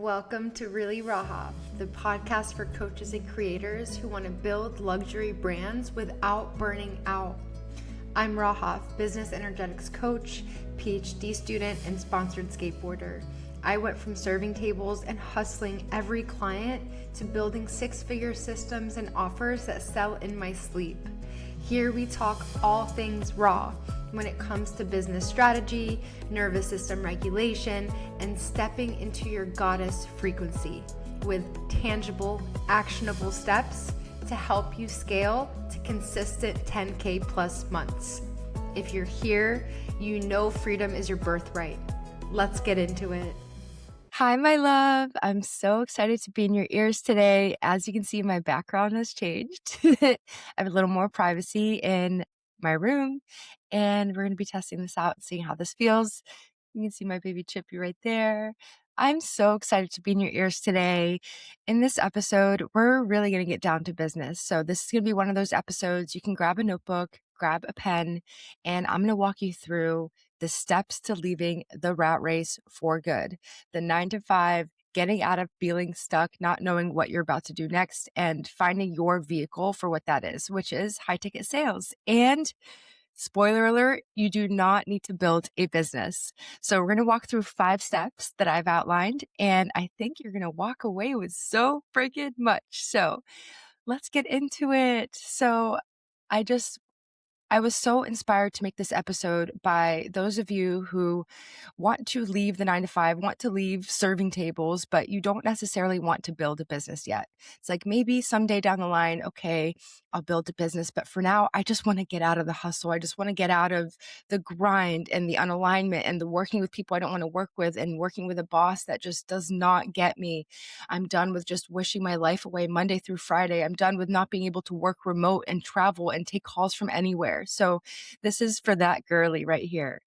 Welcome to Really Raha, the podcast for coaches and creators who want to build luxury brands without burning out. I'm Raha, business energetics coach, PhD student, and sponsored skateboarder. I went from serving tables and hustling every client to building six-figure systems and offers that sell in my sleep. Here we talk all things raw when it comes to business strategy, nervous system regulation, and stepping into your goddess frequency with tangible, actionable steps to help you scale to consistent 10K plus months. If you're here, you know freedom is your birthright. Let's get into it. Hi, my love. I'm so excited to be in your ears today. As you can see, my background has changed. I have a little more privacy in my room, and we're going to be testing this out and seeing how this feels. You can see my baby Chippy right there. I'm so excited to be in your ears today. In this episode, we're really going to get down to business. So this is going to be one of those episodes you can grab a notebook, grab a pen, and I'm going to walk you through the steps to leaving the rat race for good. The 9 to 5, getting out of feeling stuck, not knowing what you're about to do next, and finding your vehicle for what that is, which is high ticket sales. And spoiler alert, you do not need to build a business. So we're going to walk through 5 steps that I've outlined, and I think you're going to walk away with so freaking much. So let's get into it. So I was so inspired to make this episode by those of you who want to leave the 9 to 5, want to leave serving tables, but you don't necessarily want to build a business yet. It's like maybe someday down the line, okay, I'll build a business, but for now, I just want to get out of the hustle. I just want to get out of the grind and the unalignment and the working with people I don't want to work with and working with a boss that just does not get me. I'm done with just wishing my life away Monday through Friday. I'm done with not being able to work remote and travel and take calls from anywhere. So this is for that girly right here.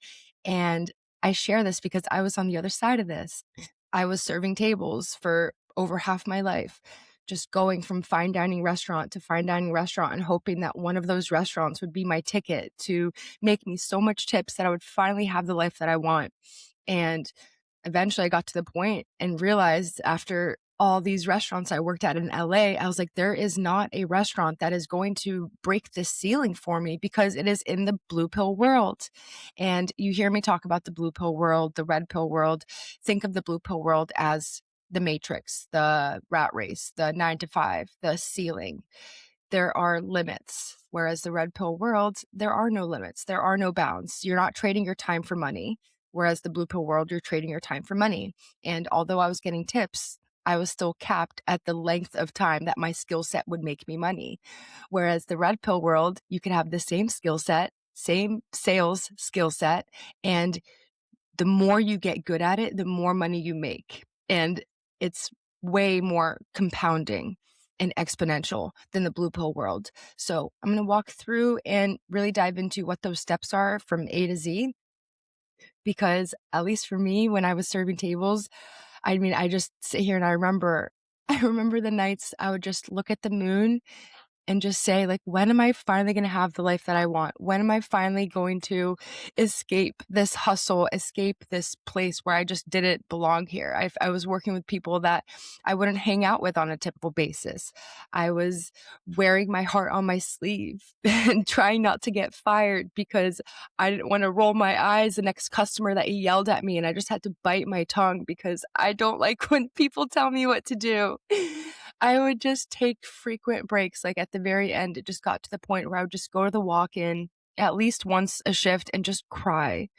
And I share this because I was on the other side of this. I was serving tables for over half my life, just going from fine dining restaurant to fine dining restaurant and hoping that one of those restaurants would be my ticket to make me so much tips that I would finally have the life that I want. And eventually I got to the point and realized after all these restaurants I worked at in LA, I was like, there is not a restaurant that is going to break this ceiling for me because it is in the blue pill world. And you hear me talk about the blue pill world, the red pill world. Think of the blue pill world as the matrix, the rat race, the 9 to 5, the ceiling. There are limits. Whereas the red pill world, there are no limits. There are no bounds. You're not trading your time for money. Whereas the blue pill world, you're trading your time for money. And although I was getting tips, I was still capped at the length of time that my skill set would make me money. Whereas the red pill world, you could have the same skill set, same sales skill set, and the more you get good at it, the more money you make. And it's way more compounding and exponential than the blue pill world. So I'm going to walk through and really dive into what those steps are from A to Z. Because at least for me, when I was serving tables, I just sit here and I remember the nights I would just look at the moon and just say, like, when am I finally going to have the life that I want? When am I finally going to escape this hustle, escape this place where I just didn't belong here? I was working with people that I wouldn't hang out with on a typical basis. I was wearing my heart on my sleeve and trying not to get fired because I didn't want to roll my eyes the next customer that yelled at me. And I just had to bite my tongue because I don't like when people tell me what to do. I would just take frequent breaks. Like at the very end, it just got to the point where I would just go to the walk-in at least once a shift and just cry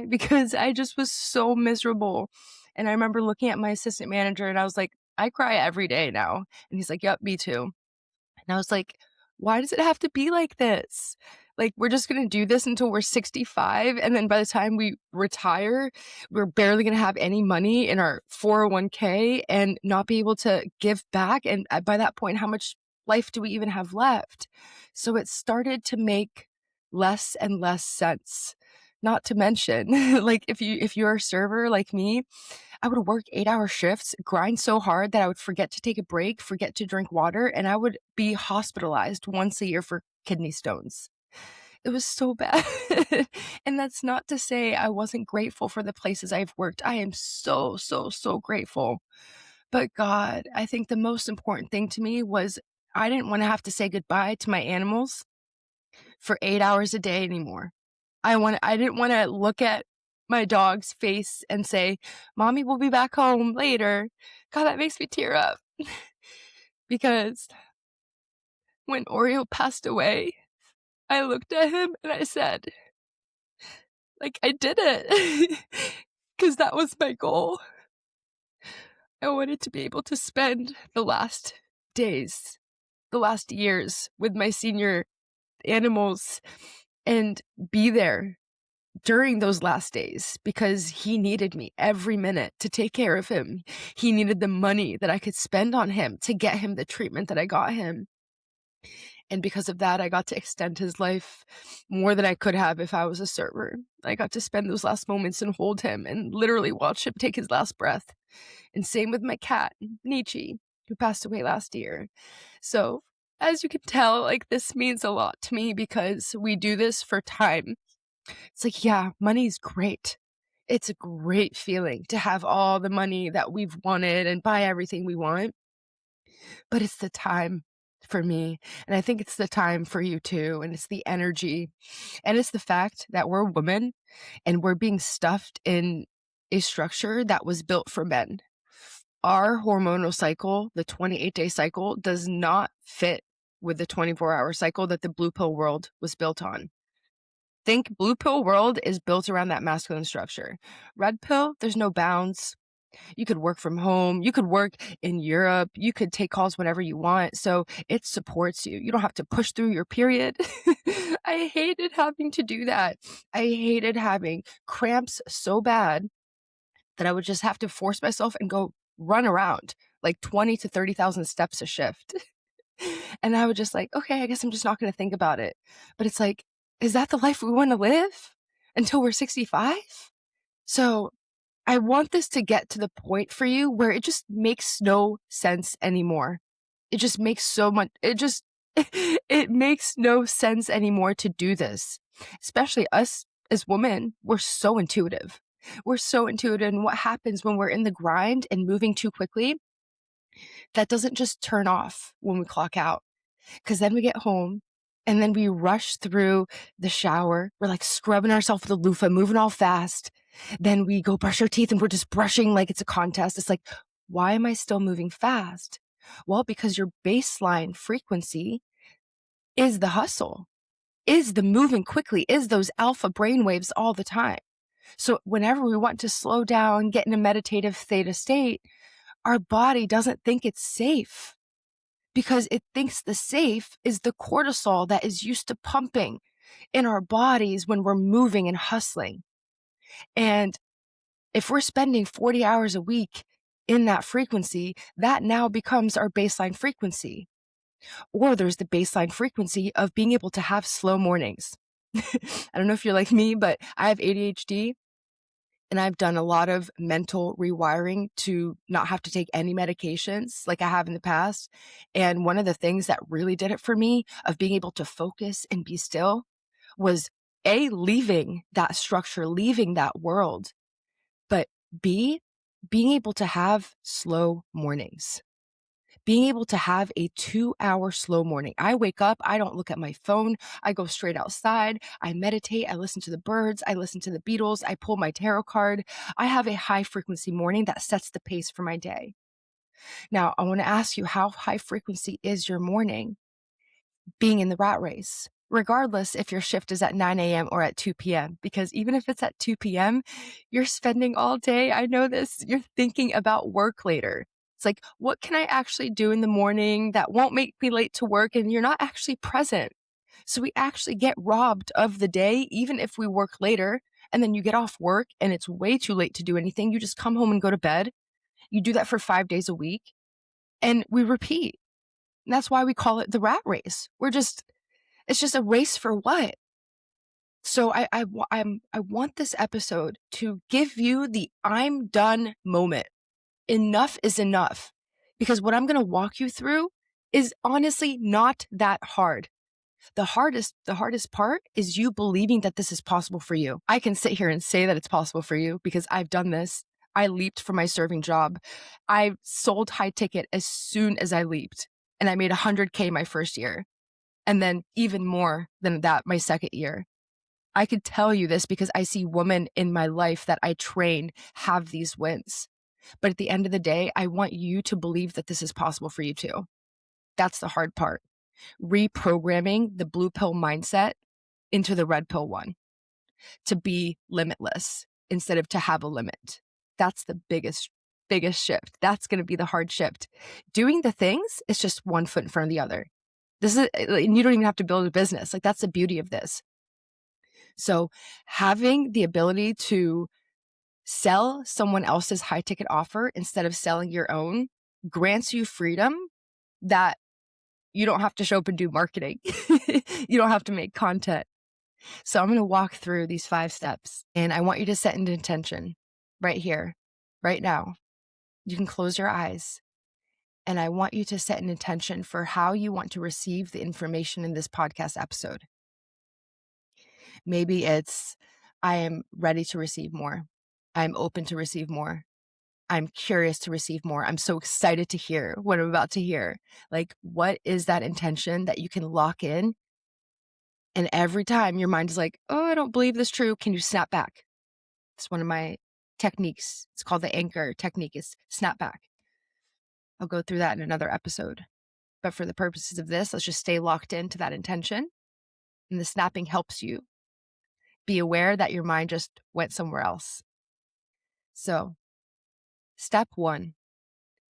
because I just was so miserable. And I remember looking at my assistant manager and I was like, I cry every day now. And he's like, yep, me too. And I was like, why does it have to be like this? Like, we're just going to do this until we're 65. And then by the time we retire, we're barely going to have any money in our 401k and not be able to give back. And by that point, how much life do we even have left? So it started to make less and less sense. Not to mention, like if you're a server like me, I would work 8-hour shifts, grind so hard that I would forget to take a break, forget to drink water, and I would be hospitalized once a year for kidney stones. It was so bad. And that's not to say I wasn't grateful for the places I've worked. I am so, so, so grateful. But God, I think the most important thing to me was I didn't wanna have to say goodbye to my animals for 8 hours a day anymore. I didn't wanna look at my dog's face and say, "Mommy will be back home later." God, that makes me tear up because when Oreo passed away, I looked at him and I said, like, I did it, because that was my goal. I wanted to be able to spend the last days, the last years with my senior animals and be there during those last days because he needed me every minute to take care of him. He needed the money that I could spend on him to get him the treatment that I got him. And because of that, I got to extend his life more than I could have if I was a server. I got to spend those last moments and hold him and literally watch him take his last breath. And same with my cat, Nietzsche, who passed away last year. So, as you can tell, like, this means a lot to me because we do this for time. It's like, yeah, money's great. It's a great feeling to have all the money that we've wanted and buy everything we want. But it's the time for me. And I think it's the time for you too. And it's the energy. And it's the fact that we're women and we're being stuffed in a structure that was built for men. Our hormonal cycle, the 28-day cycle, does not fit with the 24-hour cycle that the blue pill world was built on. Think blue pill world is built around that masculine structure. Red pill, there's no bounds. You could work from home. You could work in Europe. You could take calls whenever you want. So it supports you. You don't have to push through your period. I hated having to do that. I hated having cramps so bad that I would just have to force myself and go run around like 20 to 30,000 steps a shift. And I would just like, okay, I guess I'm just not going to think about it. But it's like, is that the life we want to live until we're 65? So I want this to get to the point for you where it just makes no sense anymore. It just makes so much, it makes no sense anymore to do this. Especially us as women, we're so intuitive. We're so intuitive. And what happens when we're in the grind and moving too quickly, that doesn't just turn off when we clock out. Because then we get home and then we rush through the shower. We're like scrubbing ourselves with a loofah, moving all fast. Then we go brush our teeth and we're just brushing like it's a contest. It's like, why am I still moving fast? Well, because your baseline frequency is the hustle, is the moving quickly, is those alpha brainwaves all the time. So whenever we want to slow down, get in a meditative theta state, our body doesn't think it's safe because it thinks the safe is the cortisol that is used to pumping in our bodies when we're moving and hustling. And if we're spending 40 hours a week in that frequency, that now becomes our baseline frequency. Or there's the baseline frequency of being able to have slow mornings. I don't know if you're like me, but I have ADHD and I've done a lot of mental rewiring to not have to take any medications like I have in the past. And one of the things that really did it for me of being able to focus and be still was A, leaving that structure, leaving that world, but B, being able to have slow mornings. Being able to have a 2-hour slow morning. I wake up, I don't look at my phone. I go straight outside. I meditate. I listen to the birds. I listen to the Beatles. I pull my tarot card. I have a high frequency morning that sets the pace for my day. Now, I want to ask you, how high frequency is your morning being in the rat race? Regardless if your shift is at 9 a.m. or at 2 p.m. Because even if it's at 2 p.m., you're spending all day, I know this, you're thinking about work later. It's like, what can I actually do in the morning that won't make me late to work? And you're not actually present. So we actually get robbed of the day, even if we work later. And then you get off work and it's way too late to do anything. You just come home and go to bed. You do that for 5 days a week and we repeat. And that's why we call it the rat race. It's just a race for what? So I want this episode to give you the I'm done moment. Enough is enough. Because what I'm going to walk you through is honestly not that hard. The hardest part is you believing that this is possible for you. I can sit here and say that it's possible for you because I've done this. I leaped from my serving job. I sold high ticket as soon as I leaped, and I made 100K my first year, and then even more than that my second year. I could tell you this because I see women in my life that I train have these wins. But at the end of the day, I want you to believe that this is possible for you too. That's the hard part. Reprogramming the blue pill mindset into the red pill one, to be limitless instead of to have a limit. That's the biggest shift. That's going to be the hard shift. Doing the things is just one foot in front of the other. And you don't even have to build a business. Like, that's the beauty of this. So having the ability to sell someone else's high ticket offer instead of selling your own grants you freedom that you don't have to show up and do marketing. You don't have to make content. So I'm going to walk through these 5 steps, and I want you to set an intention right here, right now. You can close your eyes, and I want you to set an intention for how you want to receive the information in this podcast episode. Maybe it's, I am ready to receive more. I'm open to receive more. I'm curious to receive more. I'm so excited to hear what I'm about to hear. Like, what is that intention that you can lock in? And every time your mind is like, oh, I don't believe this true, can you snap back? It's one of my techniques. It's called the anchor technique. It's snap back. I'll go through that in another episode. But for the purposes of this, let's just stay locked into that intention. And the snapping helps you be aware that your mind just went somewhere else. So step 1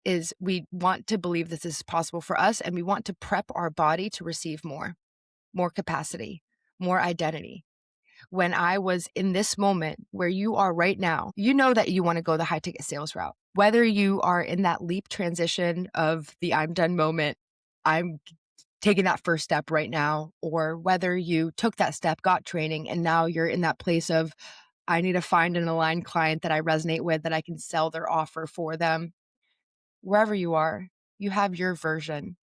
is we want to believe that this is possible for us, and we want to prep our body to receive more capacity, more identity. When I was in this moment where you are right now, you know that you want to go the high ticket sales route. Whether you are in that leap transition of the I'm done moment, I'm taking that first step right now, or whether you took that step, got training, and now you're in that place of, I need to find an aligned client that I resonate with, that I can sell their offer for them. Wherever you are, you have your version.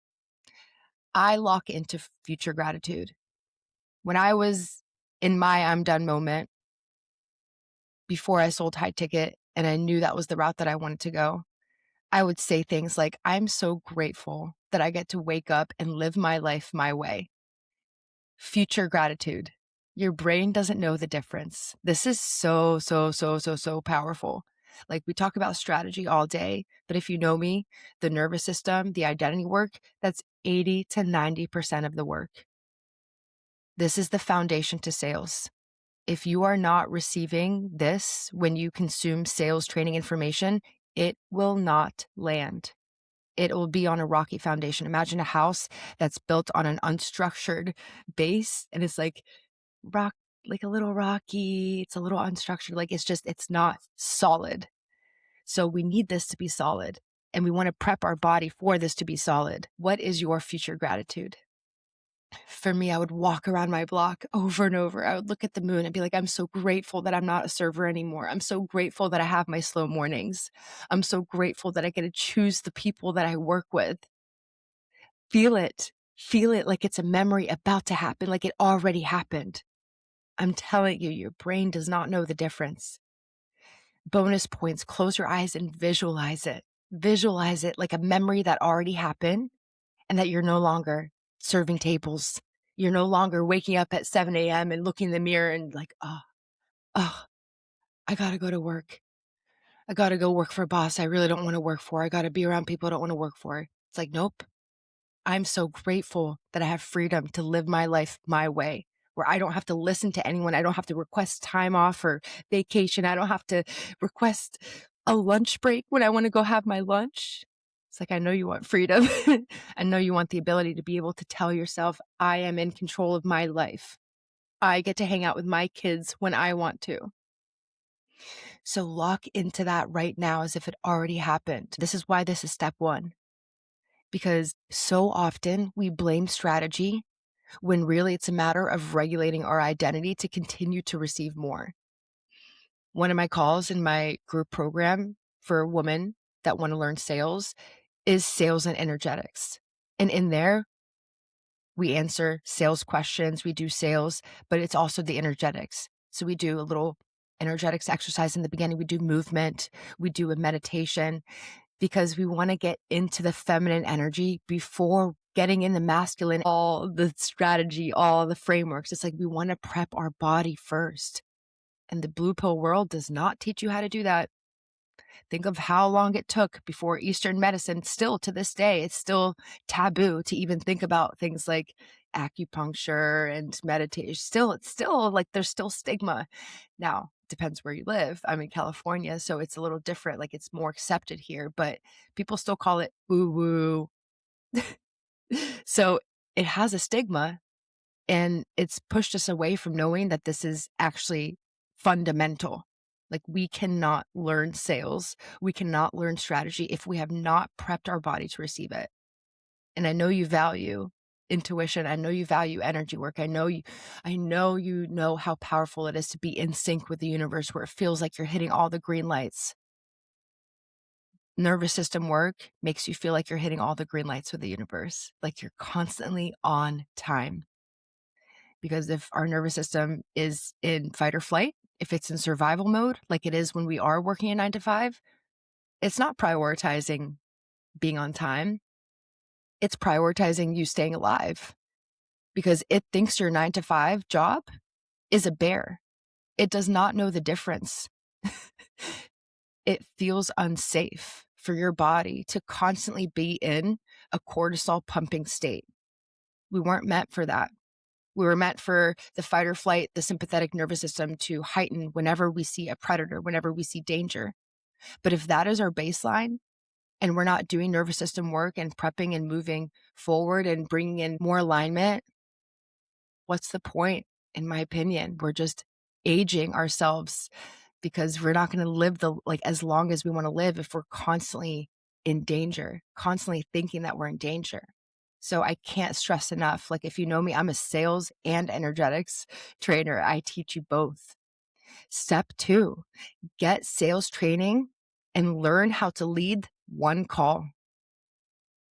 I lock into future gratitude. When I was in my I'm done moment, before I sold high ticket and I knew that was the route that I wanted to go, I would say things like, I'm so grateful that I get to wake up and live my life my way. Future gratitude. Your brain doesn't know the difference. This is so powerful. Like, we talk about strategy all day, but if you know me, the nervous system, the identity work, that's 80 to 90% of the work. This is the foundation to sales. If you are not receiving this when you consume sales training information, it will not land. It will be on a rocky foundation. Imagine a house that's built on an unstructured base, and it's like rock, like a little rocky. It's a little unstructured. Like, it's not solid. So we need this to be solid, and we want to prep our body for this to be solid. What is your future gratitude? For me, I would walk around my block over and over. I would look at the moon and be like, I'm so grateful that I'm not a server anymore. I'm so grateful that I have my slow mornings. I'm so grateful that I get to choose the people that I work with. Feel it like it's a memory about to happen, like it already happened. I'm telling you, your brain does not know the difference. Bonus points, close your eyes and visualize it. Visualize it like a memory that already happened, and that you're no longer serving tables. You're no longer waking up at 7 a.m. and looking in the mirror and like, oh, I gotta go to work. I gotta go work for a boss I really don't want to work for. I gotta be around people I don't want to work for. It's like, nope. I'm so grateful that I have freedom to live my life my way, where I don't have to listen to anyone. I don't have to request time off or vacation. I don't have to request a lunch break when I want to go have my lunch. It's like, I know you want freedom. I know you want the ability to be able to tell yourself, I am in control of my life. I get to hang out with my kids when I want to. So lock into that right now as if it already happened. This is why this is step 1. Because so often we blame strategy when really it's a matter of regulating our identity to continue to receive more. One of my calls in my group program for women that want to learn sales is sales and energetics. And in there, We answer sales questions, we do sales, but it's also the energetics. So we do a little energetics exercise in the beginning, we do movement, we do a meditation, because we want to get into the feminine energy before getting in the masculine, all the strategy, all the frameworks. It's like we want to prep our body first. And the blue pill world does not teach you how to do that. Think of how long it took before Eastern medicine. Still to this day, it's still taboo to even think about things like acupuncture and meditation. It's still like there's still stigma. Now, depends where you live. I'm in California, so it's a little different. Like it's more accepted here, but people still call it woo woo. So it has a stigma, and it's pushed us away from knowing that this is actually fundamental. Like we cannot learn sales, we cannot learn strategy if we have not prepped our body to receive it. And I know you value intuition. I know you value energy work. I know you know how powerful it is to be in sync with the universe, where it feels like you're hitting all the green lights. Nervous system work makes you feel like you're hitting all the green lights with the universe, like you're constantly on time. Because if our nervous system is in fight or flight, if it's in survival mode, like it is when we are working a 9 to 5, it's not prioritizing being on time. It's prioritizing you staying alive, because it thinks your 9 to 5 job is a bear. It does not know the difference. It feels unsafe for your body to constantly be in a cortisol pumping state. We weren't meant for that. We were meant for the fight or flight, the sympathetic nervous system to heighten whenever we see a predator, whenever we see danger. But if that is our baseline and we're not doing nervous system work and prepping and moving forward and bringing in more alignment, what's the point? In my opinion, we're just aging ourselves, because we're not going to live as long as we want to live if we're constantly in danger, constantly thinking that we're in danger. So I can't stress enough. Like if you know me, I'm a sales and energetics trainer. I teach you both. Step 2, get sales training and learn how to lead one call.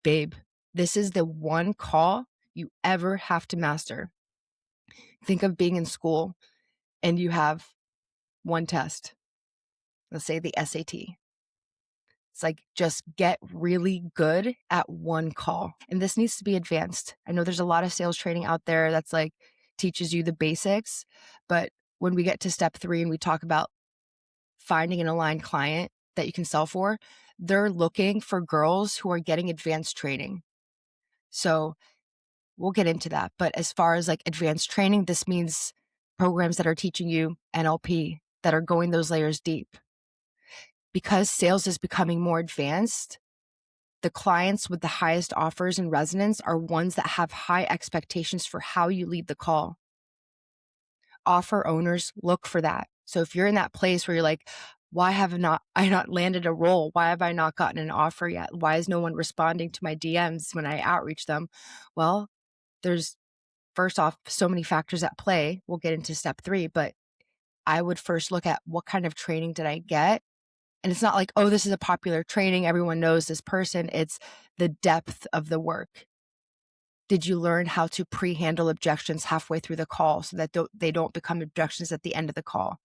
Babe, this is the one call you ever have to master. Think of being in school and you have one test. Let's say the SAT. It's like, just get really good at one call. And this needs to be advanced. I know there's a lot of sales training out there that's like teaches you the basics, but when we get to step 3 and we talk about finding an aligned client that you can sell for, they're looking for girls who are getting advanced training. So we'll get into that. But as far as like advanced training, this means programs that are teaching you NLP, that are going those layers deep. Because sales is becoming more advanced, the clients with the highest offers and resonance are ones that have high expectations for how you lead the call. Offer owners look for that. So if you're in that place where you're like, why have I not landed a role? Why have I not gotten an offer yet? Why is no one responding to my DMs when I outreach them? Well, there's first off so many factors at play. We'll get into step 3, but I would first look at what kind of training did I get? And it's not like, oh, this is a popular training, everyone knows this person. It's the depth of the work. Did you learn how to pre-handle objections halfway through the call so that they don't become objections at the end of the call?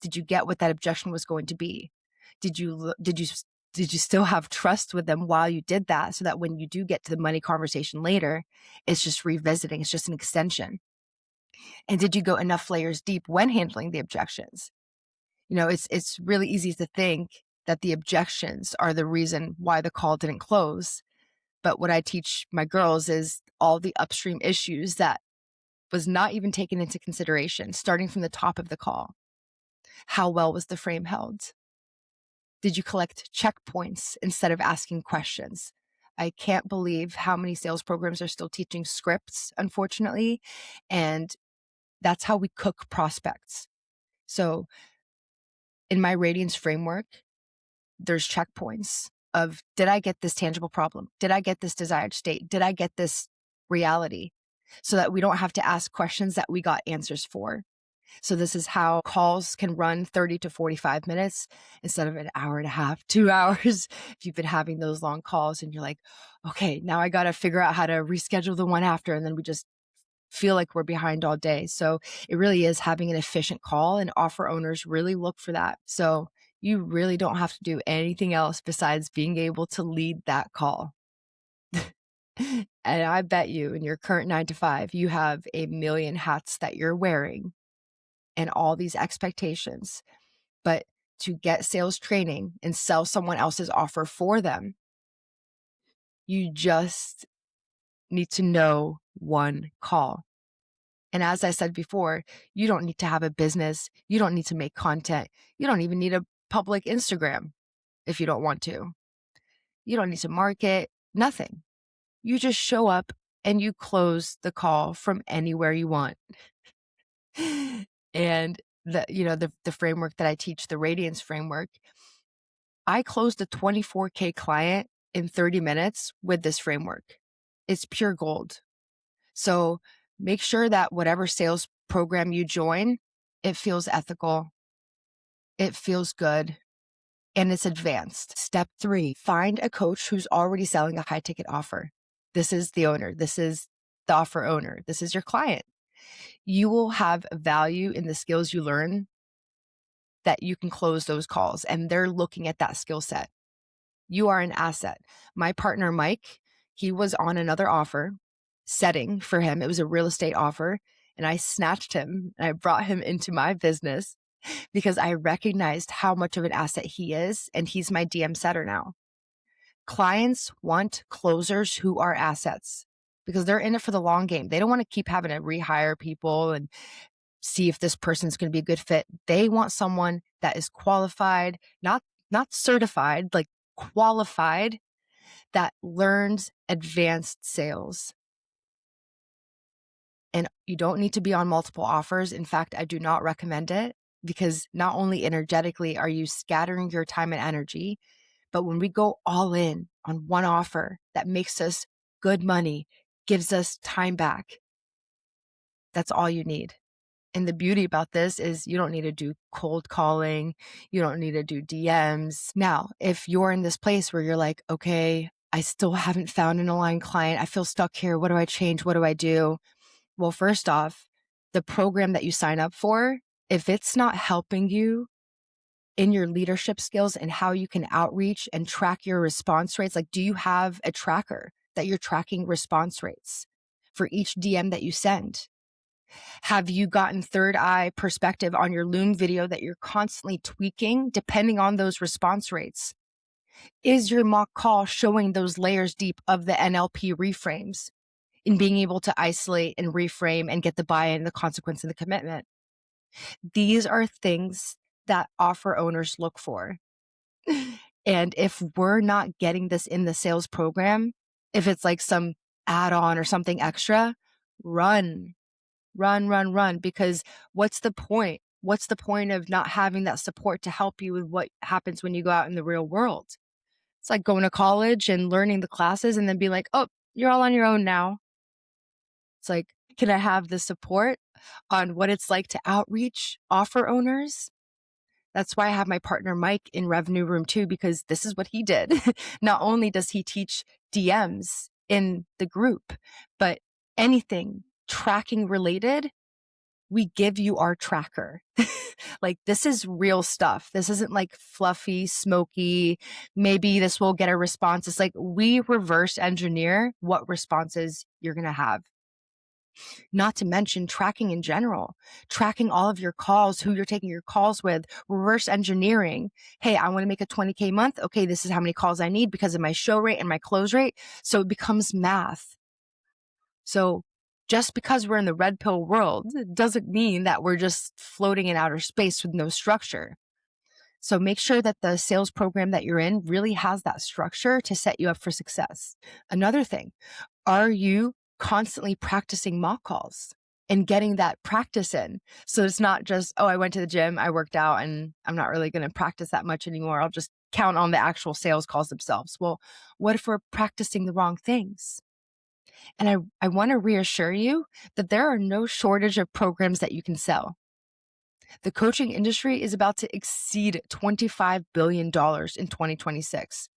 Did you get what that objection was going to be? Did you still have trust with them while you did that, so that when you do get to the money conversation later, it's just revisiting, it's just an extension? And did you go enough layers deep when handling the objections? You know, it's really easy to think that the objections are the reason why the call didn't close. But what I teach my girls is all the upstream issues that was not even taken into consideration, starting from the top of the call. How well was the frame held? Did you collect checkpoints instead of asking questions? I can't believe how many sales programs are still teaching scripts, unfortunately. And that's how we cook prospects. So in my Radiance framework, there's checkpoints of, did I get this tangible problem? Did I get this desired state? Did I get this reality? So that we don't have to ask questions that we got answers for. So this is how calls can run 30 to 45 minutes instead of an hour and a half, 2 hours. If you've been having those long calls and you're like, okay, now I got to figure out how to reschedule the one after. And then we just feel like we're behind all day. So it really is having an efficient call, and offer owners really look for that. So you really don't have to do anything else besides being able to lead that call. And I bet you in your current 9 to 5, you have a million hats that you're wearing and all these expectations. But to get sales training and sell someone else's offer for them, you just need to know one call. And as I said before, you don't need to have a business. You don't need to make content. You don't even need a public Instagram if you don't want to. You don't need to market, nothing. You just show up and you close the call from anywhere you want. And the framework that I teach, the Radiance framework, I closed a 24K client in 30 minutes with this framework. It's pure gold. So make sure that whatever sales program you join, it feels ethical, it feels good, and it's advanced. Step 3, find a coach who's already selling a high ticket offer. This is the owner. This is the offer owner. This is your client. You will have value in the skills you learn that you can close those calls, and they're looking at that skill set. You are an asset. My partner, Mike, he was on another offer setting for him. It was a real estate offer, and I snatched him and I brought him into my business because I recognized how much of an asset he is, and he's my DM setter now. Clients want closers who are assets because they're in it for the long game. They don't want to keep having to rehire people and see if this person's going to be a good fit. They want someone that is qualified, not certified, like qualified, that learns advanced sales. And you don't need to be on multiple offers. In fact, I do not recommend it, because not only energetically are you scattering your time and energy, but when we go all in on one offer that makes us good money, gives us time back, that's all you need. And the beauty about this is you don't need to do cold calling. You don't need to do DMs. Now, if you're in this place where you're like, okay, I still haven't found an aligned client, I feel stuck here. What do I change? What do I do? Well, first off, the program that you sign up for, if it's not helping you in your leadership skills and how you can outreach and track your response rates, like, do you have a tracker that you're tracking response rates for each DM that you send? Have you gotten third eye perspective on your Loom video that you're constantly tweaking depending on those response rates? Is your mock call showing those layers deep of the NLP reframes in being able to isolate and reframe and get the buy-in, the consequence, and the commitment? These are things that offer owners look for. And if we're not getting this in the sales program, if it's like some add-on or something extra, run, because what's the point? What's the point of not having that support to help you with what happens when you go out in the real world? It's like going to college and learning the classes and then be like, oh, you're all on your own now. It's like, can I have the support on what it's like to outreach offer owners? That's why I have my partner Mike in Revenue Room too, because this is what he did. Not only does he teach DMs in the group, but anything tracking related, we give you our tracker. Like, this is real stuff. This isn't like fluffy, smoky, maybe this will get a response. It's like we reverse engineer what responses you're going to have. Not to mention tracking in general, tracking all of your calls, who you're taking your calls with, reverse engineering. Hey, I want to make a 20K month. Okay, this is how many calls I need because of my show rate and my close rate. So it becomes math. So just because we're in the red pill world doesn't mean that we're just floating in outer space with no structure. So make sure that the sales program that you're in really has that structure to set you up for success. Another thing, are you constantly practicing mock calls and getting that practice in? So it's not just, oh, I went to the gym, I worked out, and I'm not really going to practice that much anymore. I'll just count on the actual sales calls themselves. Well, what if we're practicing the wrong things? And I want to reassure you that there are no shortage of programs that you can sell. The coaching industry is about to exceed $25 billion in 2026.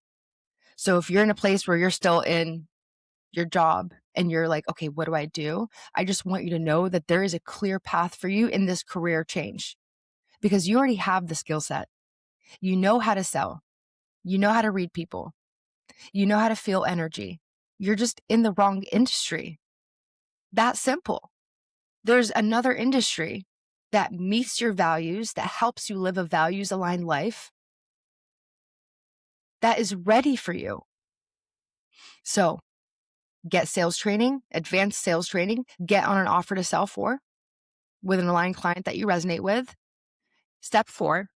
So if you're in a place where you're still in your job and you're like, okay, what do I do? I just want you to know that there is a clear path for you in this career change because you already have the skill set. You know how to sell. You know how to read people. You know how to feel energy. You're just in the wrong industry. That simple. There's another industry that meets your values, that helps you live a values aligned life, that is ready for you. So get sales training, advanced sales training, get on an offer to sell for with an aligned client that you resonate with. Step 4,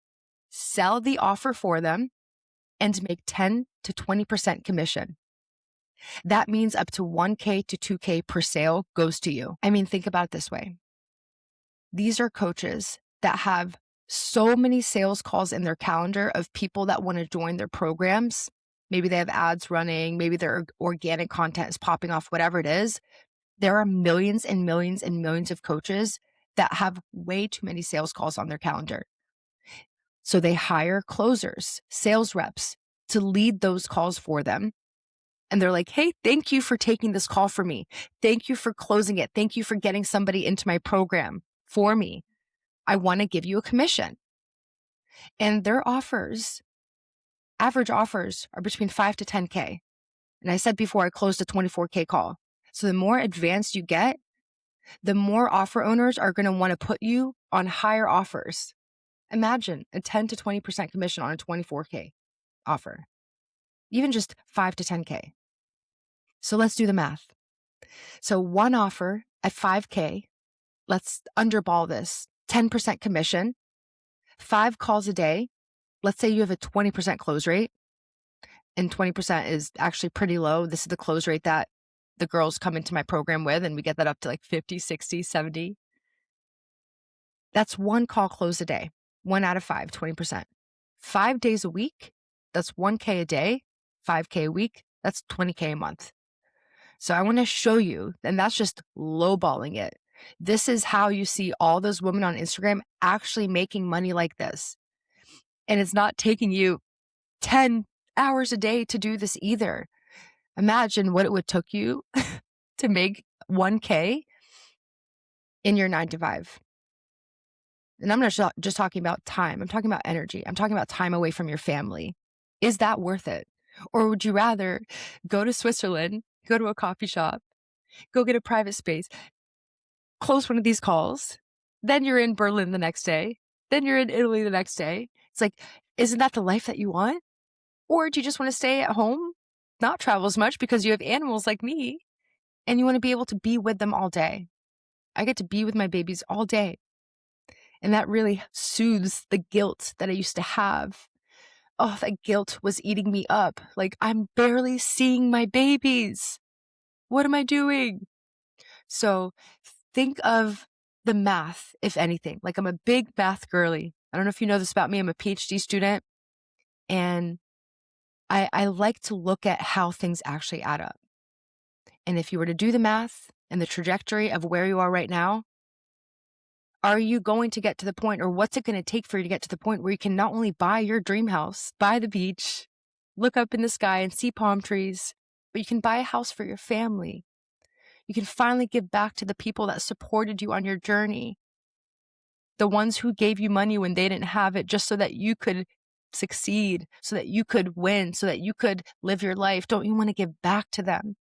sell the offer for them and make 10 to 20% commission. That means up to 1K to 2K per sale goes to you. I mean, think about it this way. These are coaches that have so many sales calls in their calendar of people that want to join their programs. Maybe they have ads running, maybe their organic content is popping off, whatever it is. There are millions and millions and millions of coaches that have way too many sales calls on their calendar. So they hire closers, sales reps to lead those calls for them. And they're like, hey, thank you for taking this call for me. Thank you for closing it. Thank you for getting somebody into my program for me. I want to give you a commission. And their offers, average offers, are between 5 to 10K. And I said before, I closed a 24K call. So the more advanced you get, the more offer owners are going to want to put you on higher offers. Imagine a 10 to 20% commission on a 24K offer, even just 5 to 10K. So let's do the math. So one offer at 5K, let's underball this, 10% commission, 5 calls a day. Let's say you have a 20% close rate, and 20% is actually pretty low. This is the close rate that the girls come into my program with, and we get that up to like 50, 60, 70. That's one call close a day, 1 out of 5, 20%. 5 days a week, that's 1K a day, 5K a week, that's 20K a month. So I want to show you, and that's just lowballing it. This is how you see all those women on Instagram actually making money like this. And it's not taking you 10 hours a day to do this either. Imagine what it would took you to make 1K in your 9 to 5. And I'm not just talking about time. I'm talking about energy. I'm talking about time away from your family. Is that worth it? Or would you rather go to Switzerland, go to a coffee shop, go get a private space, close one of these calls, then you're in Berlin the next day, then you're in Italy the next day? It's like, isn't that the life that you want? Or do you just want to stay at home, not travel as much because you have animals like me, and you want to be able to be with them all day? I get to be with my babies all day. And that really soothes the guilt that I used to have. Oh, that guilt was eating me up. Like, I'm barely seeing my babies. What am I doing? So think of the math, if anything. Like, I'm a big math girly. I don't know if you know this about me. I'm a PhD student, and I like to look at how things actually add up. And if you were to do the math and the trajectory of where you are right now, are you going to get to the point, or what's it going to take for you to get to the point where you can not only buy your dream house, buy the beach, look up in the sky and see palm trees, but you can buy a house for your family? You can finally give back to the people that supported you on your journey, the ones who gave you money when they didn't have it, just so that you could succeed, so that you could win, so that you could live your life. Don't you want to give back to them?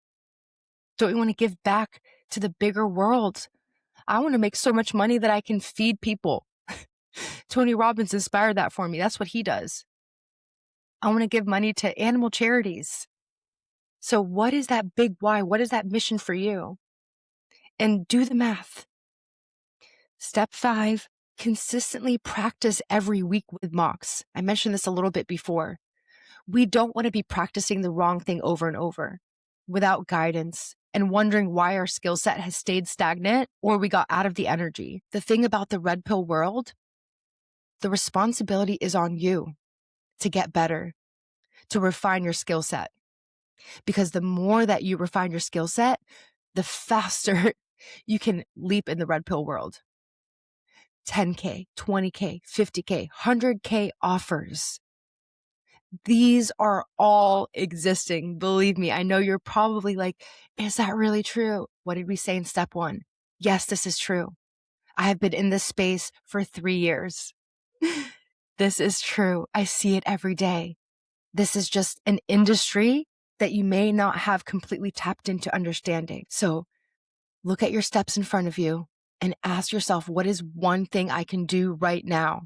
Don't you want to give back to the bigger world? I want to make so much money that I can feed people. Tony Robbins inspired that for me. That's what he does. I want to give money to animal charities. So what is that big why? What is that mission for you? And do the math. Step 5, consistently practice every week with mocks. I mentioned this a little bit before. We don't want to be practicing the wrong thing over and over without guidance and wondering why our skill set has stayed stagnant or we got out of the energy. The thing about the red pill world, the responsibility is on you to get better, to refine your skill set. Because the more that you refine your skill set, the faster you can leap in the red pill world. 10K, 20K, 50K, 100K offers. These are all existing. Believe me, I know you're probably like, is that really true? What did we say in step 1? Yes, this is true. I have been in this space for 3 years. This is true. I see it every day. This is just an industry that you may not have completely tapped into understanding. So look at your steps in front of you and ask yourself, what is one thing I can do right now?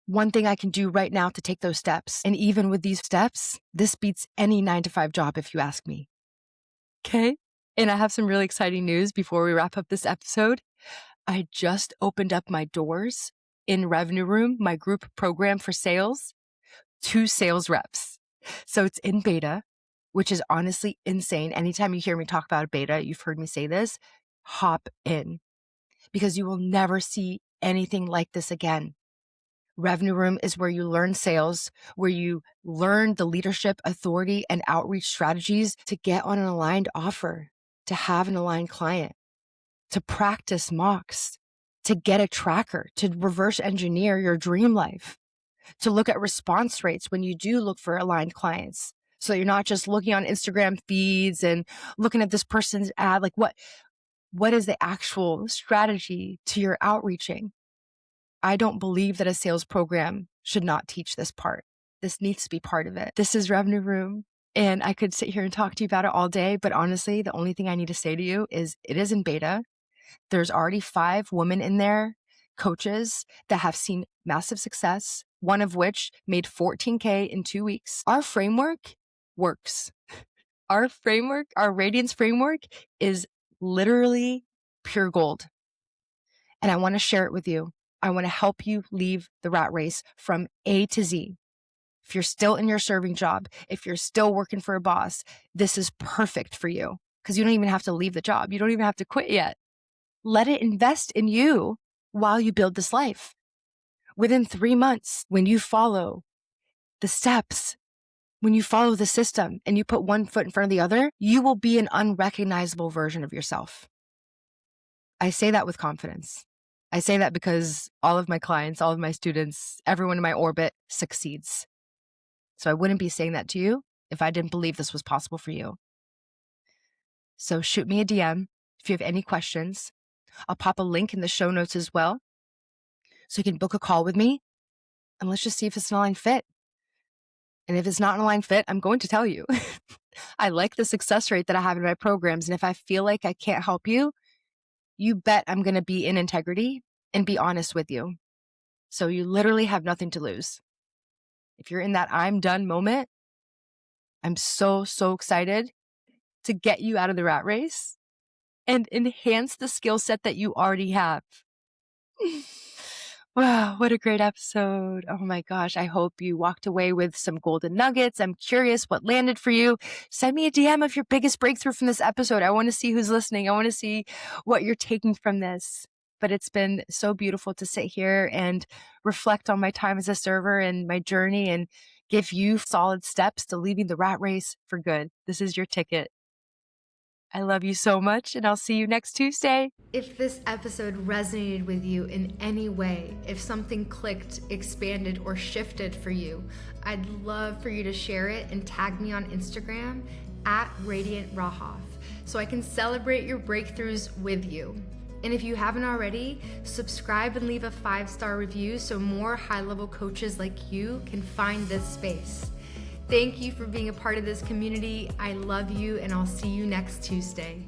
One thing I can do right now to take those steps. And even with these steps, this beats any 9-to-5 job if you ask me. Okay? And I have some really exciting news before we wrap up this episode. I just opened up my doors in Revenue Room, my group program for sales, to sales reps. So it's in beta, which is honestly insane. Anytime you hear me talk about a beta, you've heard me say this, hop in, because you will never see anything like this again. Revenue Room is where you learn sales, where you learn the leadership, authority, and outreach strategies to get on an aligned offer, to have an aligned client, to practice mocks, to get a tracker, to reverse engineer your dream life, to look at response rates when you do look for aligned clients. So you're not just looking on Instagram feeds and looking at this person's ad, like what is the actual strategy to your outreaching? I don't believe that a sales program should not teach this part. This needs to be part of it. This is Revenue Room. And I could sit here and talk to you about it all day, but honestly, the only thing I need to say to you is it is in beta. There's already 5 women in there, coaches that have seen massive success, one of which made $14K in 2 weeks. Our framework works. Our framework, our Radiance framework is literally pure gold. And I want to share it with you. I want to help you leave the rat race from A to Z. If you're still in your serving job, if you're still working for a boss, this is perfect for you because you don't even have to leave the job. You don't even have to quit yet. Let it invest in you while you build this life. Within 3 months, when you follow the steps, when you follow the system and you put one foot in front of the other, you will be an unrecognizable version of yourself. I say that with confidence. I say that because all of my clients, all of my students, everyone in my orbit succeeds. So I wouldn't be saying that to you if I didn't believe this was possible for you. So shoot me a DM if you have any questions. I'll pop a link in the show notes as well. So you can book a call with me and let's just see if it's an aligned fit. And if it's not an aligned fit, I'm going to tell you. I like the success rate that I have in my programs. And if I feel like I can't help you, you bet I'm going to be in integrity and be honest with you. So you literally have nothing to lose. If you're in that I'm done moment, I'm so excited to get you out of the rat race and enhance the skill set that you already have. Wow, what a great episode. Oh my gosh. I hope you walked away with some golden nuggets. I'm curious what landed for you. Send me a DM of your biggest breakthrough from this episode. I want to see who's listening. I want to see what you're taking from this. But it's been so beautiful to sit here and reflect on my time as a server and my journey and give you solid steps to leaving the rat race for good. This is your ticket. I love you so much, and I'll see you next Tuesday. If this episode resonated with you in any way, if something clicked, expanded, or shifted for you, I'd love for you to share it and tag me on Instagram at Radiant Rahoff so I can celebrate your breakthroughs with you. And if you haven't already, subscribe and leave a 5-star review so more high-level coaches like you can find this space. Thank you for being a part of this community. I love you, and I'll see you next Tuesday.